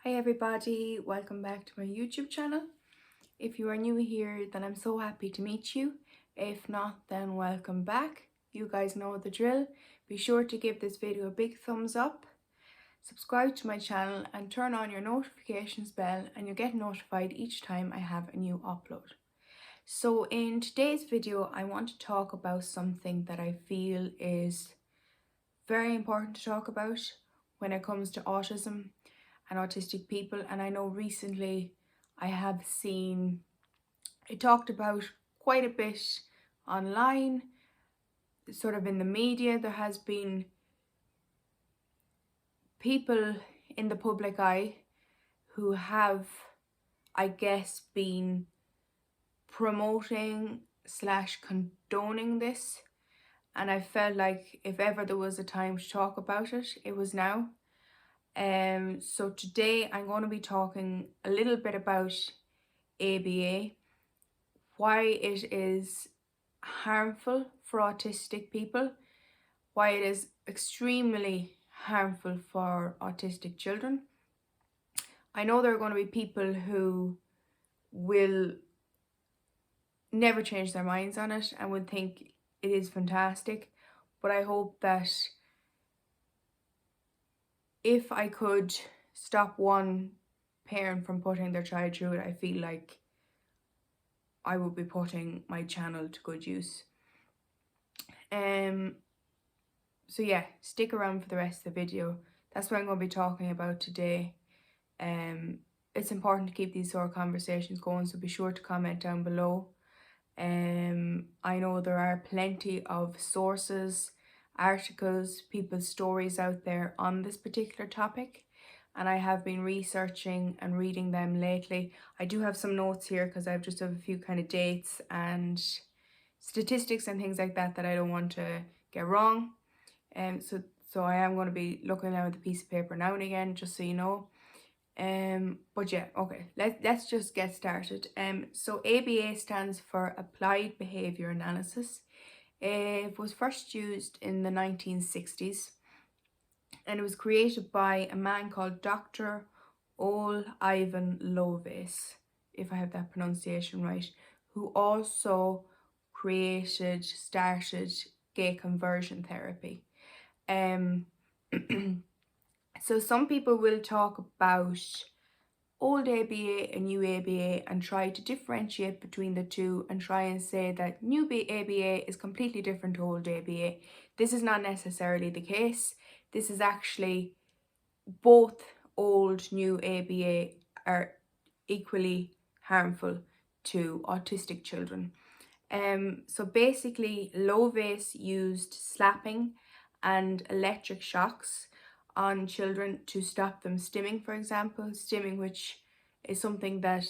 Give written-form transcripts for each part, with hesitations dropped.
Hi everybody, welcome back to my YouTube channel. If you are new here, then I'm so happy to meet you. If not, then welcome back. You guys know the drill. Be sure to give this video a big thumbs up, subscribe to my channel and turn on your notifications bell and you'll get notified each time I have a new upload. So in today's video, I want to talk about something that I feel is very important to talk about when it comes to autism and autistic people. And I know recently I have seen it talked about quite a bit online, sort of in the media. There has been people in the public eye who have, I guess, been promoting / condoning this, and I felt like if ever there was a time to talk about it, it was now. So today I'm going to be talking a little bit about ABA, why it is harmful for autistic people, why it is extremely harmful for autistic children. I know there are going to be people who will never change their minds on it and would think it is fantastic, but I hope that if I could stop one parent from putting their child through it, I feel like I would be putting my channel to good use. So yeah, stick around for the rest of the video. That's what I'm going to be talking about today. It's important to keep these sort of conversations going, so be sure to comment down below. I know there are plenty of sources, articles, people's stories out there on this particular topic, and I have been researching and reading them lately. I do have some notes here because I just have a few kind of dates and statistics and things like that I don't want to get wrong. So I am going to be looking down at the piece of paper now and again, just so you know. But yeah, okay, let's just get started. So ABA stands for Applied Behavior Analysis. It was first used in the 1960s, and it was created by a man called Dr. Ole Ivan Lovace, if I have that pronunciation right, who also started gay conversion therapy. So some people will talk about old ABA and new ABA and try to differentiate between the two and try and say that new ABA is completely different to old ABA. This is not necessarily the case. This is actually both old, new ABA are equally harmful to autistic children. So basically, Lovace used slapping and electric shocks on children to stop them stimming, for example. Stimming, which is something that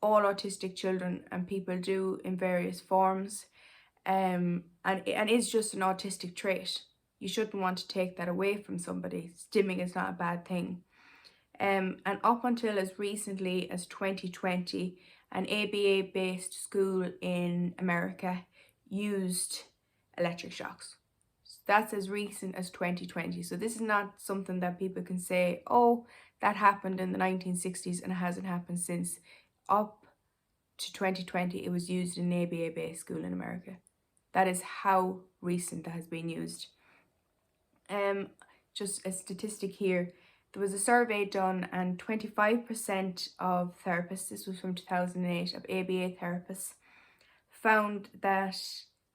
all autistic children and people do in various forms, and is just an autistic trait. You shouldn't want to take that away from somebody. Stimming is not a bad thing. And up until as recently as 2020, an ABA-based school in America used electric shocks. That's as recent as 2020. So this is not something that people can say, oh, that happened in the 1960s and it hasn't happened since. Up to 2020, it was used in an ABA-based school in America. That is how recent that has been used. Just a statistic here. There was a survey done and 25% of therapists, this was from 2008, of ABA therapists, found that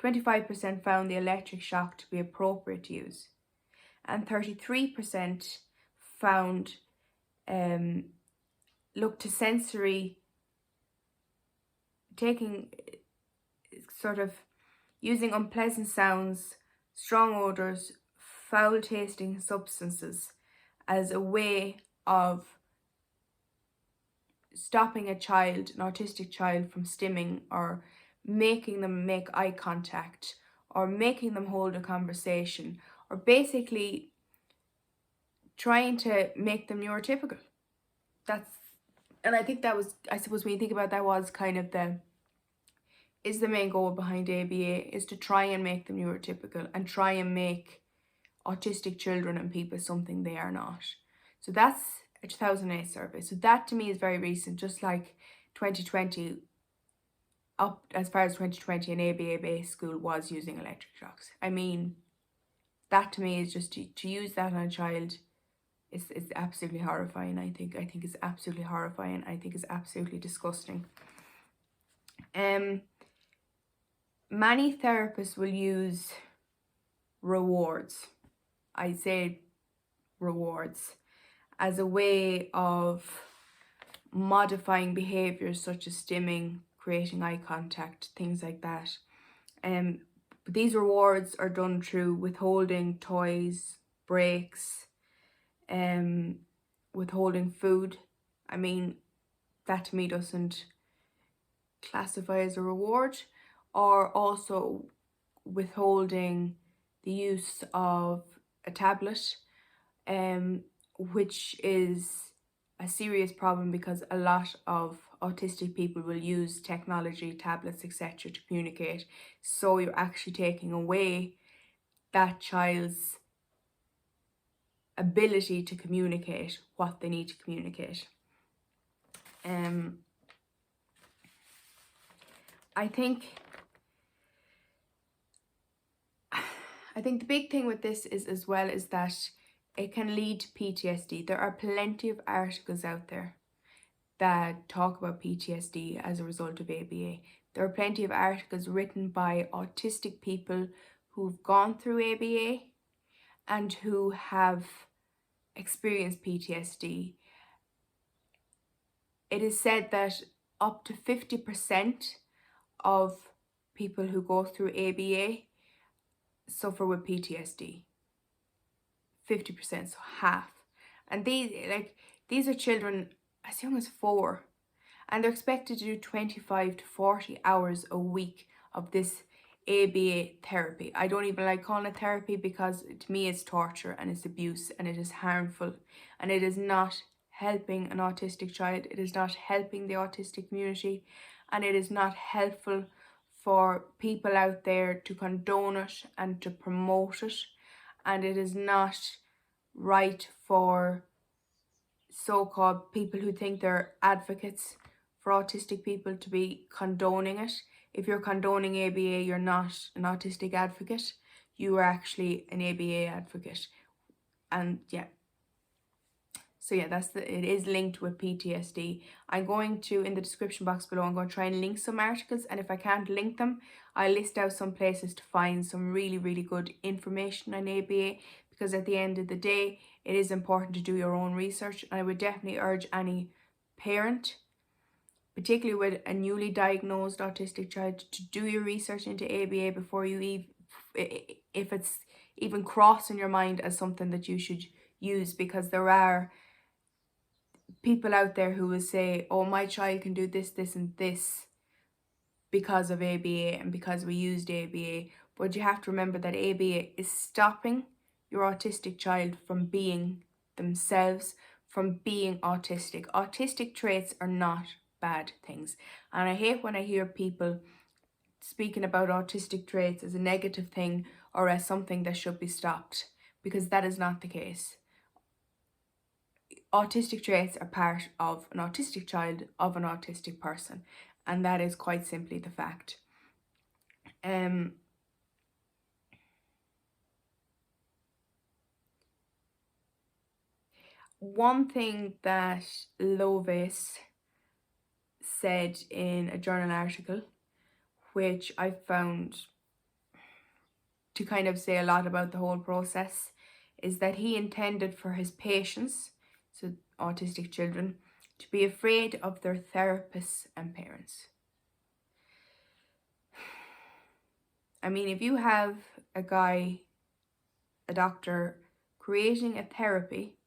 25% found the electric shock to be appropriate to use. And 33% found, looked to sensory, using unpleasant sounds, strong odours, foul tasting substances as a way of stopping an autistic child from stimming, or making them make eye contact, or making them hold a conversation, or basically trying to make them neurotypical. And I think that was, I suppose when you think about that, was kind of the main goal behind ABA, is to try and make them neurotypical and try and make autistic children and people something they are not. So that's a 2008 survey. So that to me is very recent, just like 2020, up as far as 2020, an ABA-based school was using electric shocks. I mean, that to me is just to use that on a child is absolutely horrifying. I think it's absolutely horrifying. I think it's absolutely disgusting. Many therapists will use rewards. I say rewards as a way of modifying behaviors such as stimming, creating eye contact, things like that. These rewards are done through withholding toys, breaks, withholding food. I mean, that to me doesn't classify as a reward. Or also withholding the use of a tablet, which is a serious problem because a lot of autistic people will use technology, tablets, etc. to communicate. So you're actually taking away that child's ability to communicate what they need to communicate. I think the big thing with this is as well is that it can lead to PTSD. There are plenty of articles out there that talk about PTSD as a result of ABA. There are plenty of articles written by autistic people who've gone through ABA and who have experienced PTSD. It is said that up to 50% of people who go through ABA suffer with PTSD. 50%, so half. And these are children as young as 4, and they're expected to do 25 to 40 hours a week of this ABA therapy. I don't even like calling it therapy because to me it's torture and it's abuse and it is harmful and it is not helping an autistic child. It is not helping the autistic community, and it is not helpful for people out there to condone it and to promote it, and it is not right for so-called people who think they're advocates for autistic people to be condoning it. If you're condoning ABA, you're not an autistic advocate. You are actually an ABA advocate. And yeah. So yeah, it is linked with PTSD. I'm going to, in the description box below, I'm going to try and link some articles, and if I can't link them, I'll list out some places to find some really, really good information on ABA, because at the end of the day, it is important to do your own research. And I would definitely urge any parent, particularly with a newly diagnosed autistic child, to do your research into ABA before you if it's even crossing your mind as something that you should use, because there are people out there who will say, oh, my child can do this, this and this because of ABA and because we used ABA. But you have to remember that ABA is stopping your autistic child from being themselves, from being autistic. Autistic traits are not bad things. And I hate when I hear people speaking about autistic traits as a negative thing or as something that should be stopped, because that is not the case. Autistic traits are part of an autistic child, of an autistic person, and that is quite simply the fact. One thing that Lovis said in a journal article, which I found to kind of say a lot about the whole process, is that he intended for his patients, so autistic children, to be afraid of their therapists and parents. I mean, if you have a doctor, creating a therapy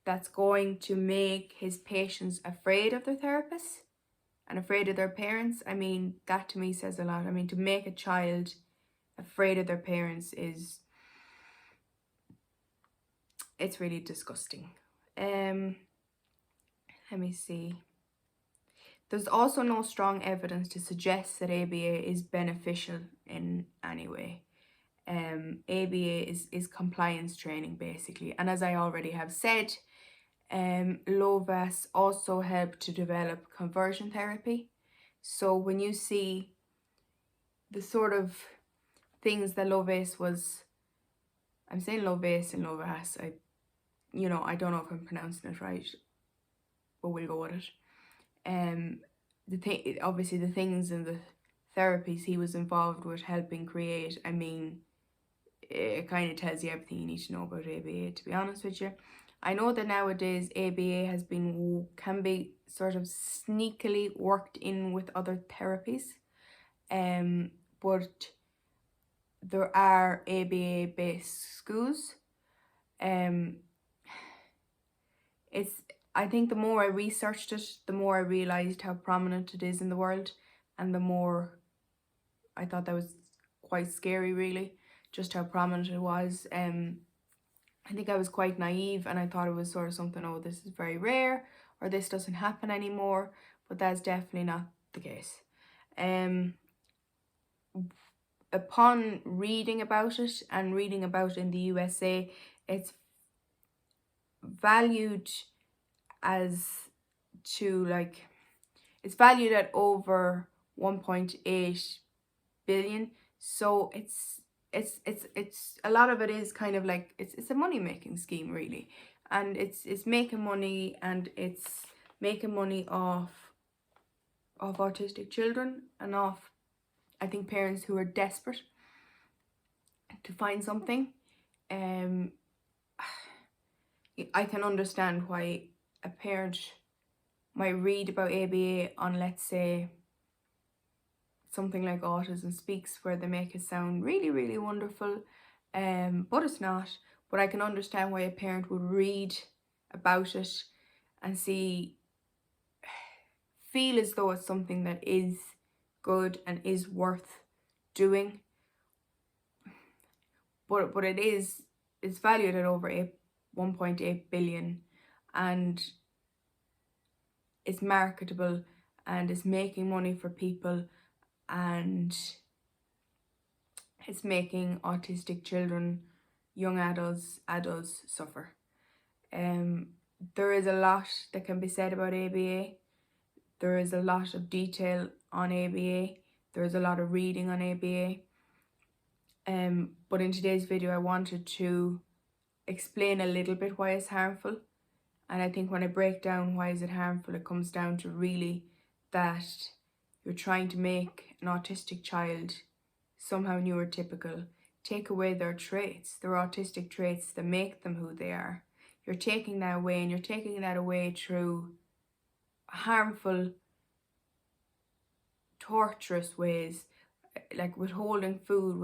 that's going to make his patients afraid of their therapists and afraid of their parents, I mean, that to me says a lot. I mean, to make a child afraid of their parents it's really disgusting. Let me see. There's also no strong evidence to suggest that ABA is beneficial in any way. ABA is compliance training basically, and as I already have said, Lovaas also helped to develop conversion therapy. So when you see the sort of things that Lovaas was, I'm saying Lovaas and Lovaas, I don't know if I'm pronouncing it right, but we'll go with it. Obviously the things and the therapies he was involved with helping create, I mean, it kind of tells you everything you need to know about ABA, to be honest with you. I know that nowadays ABA can be sort of sneakily worked in with other therapies, but there are ABA based schools. I think the more I researched it, the more I realised how prominent it is in the world, and the more I thought that was quite scary, really, just how prominent it was. I think I was quite naive and I thought it was sort of something, oh, this is very rare or this doesn't happen anymore, but that's definitely not the case. Upon reading about it and reading about it in the USA, it's valued it's valued at over 1.8 billion. So it's a lot of it is kind of like it's a money making scheme, really, and it's making money, and it's making money off autistic children and off, I think, parents who are desperate to find something. I can understand why a parent might read about ABA on, let's say, something like Autism Speaks, where they make it sound really, really wonderful, but it's not. But I can understand why a parent would read about it and feel as though it's something that is good and is worth doing. But it's valued at over 1.8 billion, and it's marketable and it's making money for people, and it's making autistic children, young adults suffer. There is a lot that can be said about ABA. There is a lot of detail on ABA. There is a lot of reading on ABA. But in today's video, I wanted to explain a little bit why it's harmful. And I think when I break down why is it harmful, it comes down to really that you're trying to make an autistic child somehow neurotypical, take away their traits, their autistic traits that make them who they are. You're taking that away, and you're taking that away through harmful, torturous ways, like withholding food,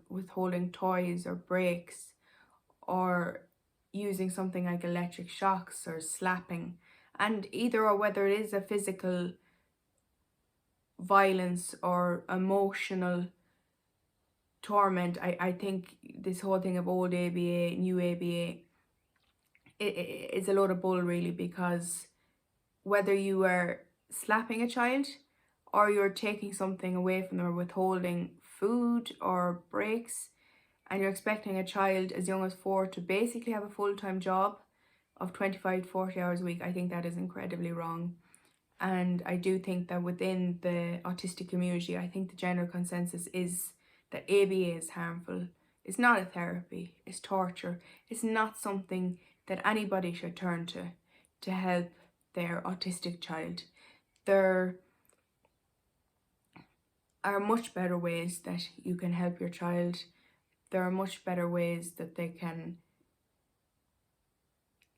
withholding toys or breaks, or using something like electric shocks or slapping. And either or whether it is a physical violence or emotional torment, I think this whole thing of old ABA, new ABA, it's a load of bull, really, because whether you are slapping a child or you're taking something away from them or withholding food or breaks, and you're expecting a child as young as 4 to basically have a full-time job of 25 to 40 hours a week, I think that is incredibly wrong. And I do think that within the autistic community, I think the general consensus is that ABA is harmful. It's not a therapy, it's torture. It's not something that anybody should turn to help their autistic child. There are much better ways that you can help your child. There are much better ways that they can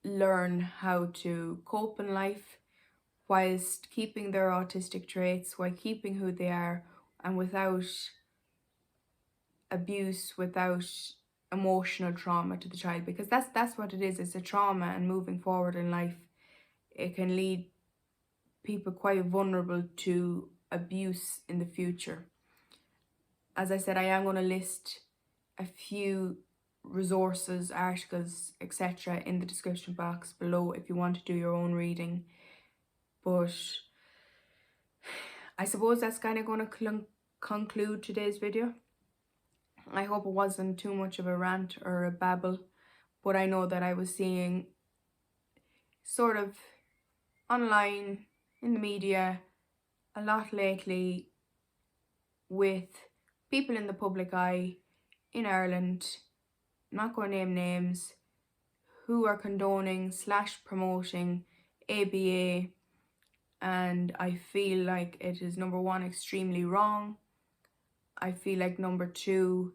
learn how to cope in life whilst keeping their autistic traits, while keeping who they are, and without abuse, without emotional trauma to the child, because that's what it is. It's a trauma, and moving forward in life, it can lead people quite vulnerable to abuse in the future. As I said, I am going to list a few resources, articles, etc. in the description box below if you want to do your own reading. But I suppose that's kind of going to conclude today's video. I hope it wasn't too much of a rant or a babble, but I know that I was seeing sort of online, in the media, a lot lately with people in the public eye in Ireland, I'm not going to name names, who are condoning / promoting ABA, and I feel like it is, number one, extremely wrong. I feel like, number two,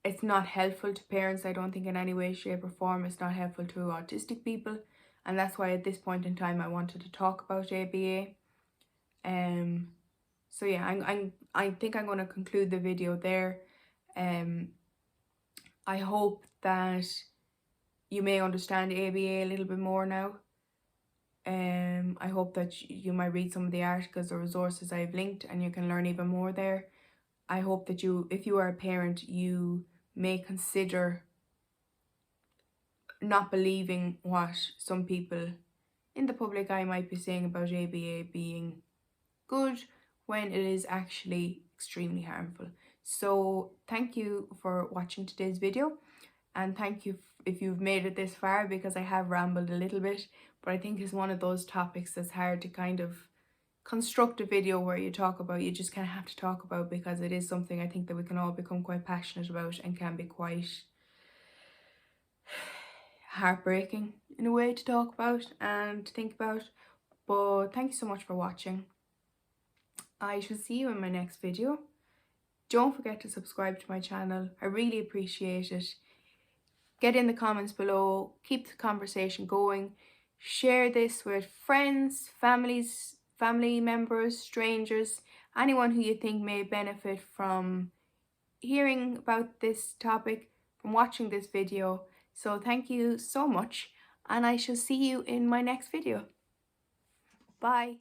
it's not helpful to parents. I don't think in any way, shape or form it's not helpful to autistic people, and that's why at this point in time I wanted to talk about ABA. So yeah, I think I'm going to conclude the video there. I hope that you may understand ABA a little bit more now. I hope that you might read some of the articles or resources I've linked and you can learn even more there. I hope that you, if you are a parent, you may consider not believing what some people in the public eye might be saying about ABA being good when it is actually extremely harmful. So thank you for watching today's video, and thank you if you've made it this far, because I have rambled a little bit, but I think it's one of those topics that's hard to kind of construct a video where you talk about, you just kind of have to talk about, because it is something I think that we can all become quite passionate about and can be quite heartbreaking in a way to talk about and to think about. But thank you so much for watching. I shall see you in my next video. Don't forget to subscribe to my channel. I really appreciate it. Get in the comments below. Keep the conversation going. Share this with friends, family members, strangers, anyone who you think may benefit from hearing about this topic, from watching this video. So thank you so much, and I shall see you in my next video. Bye.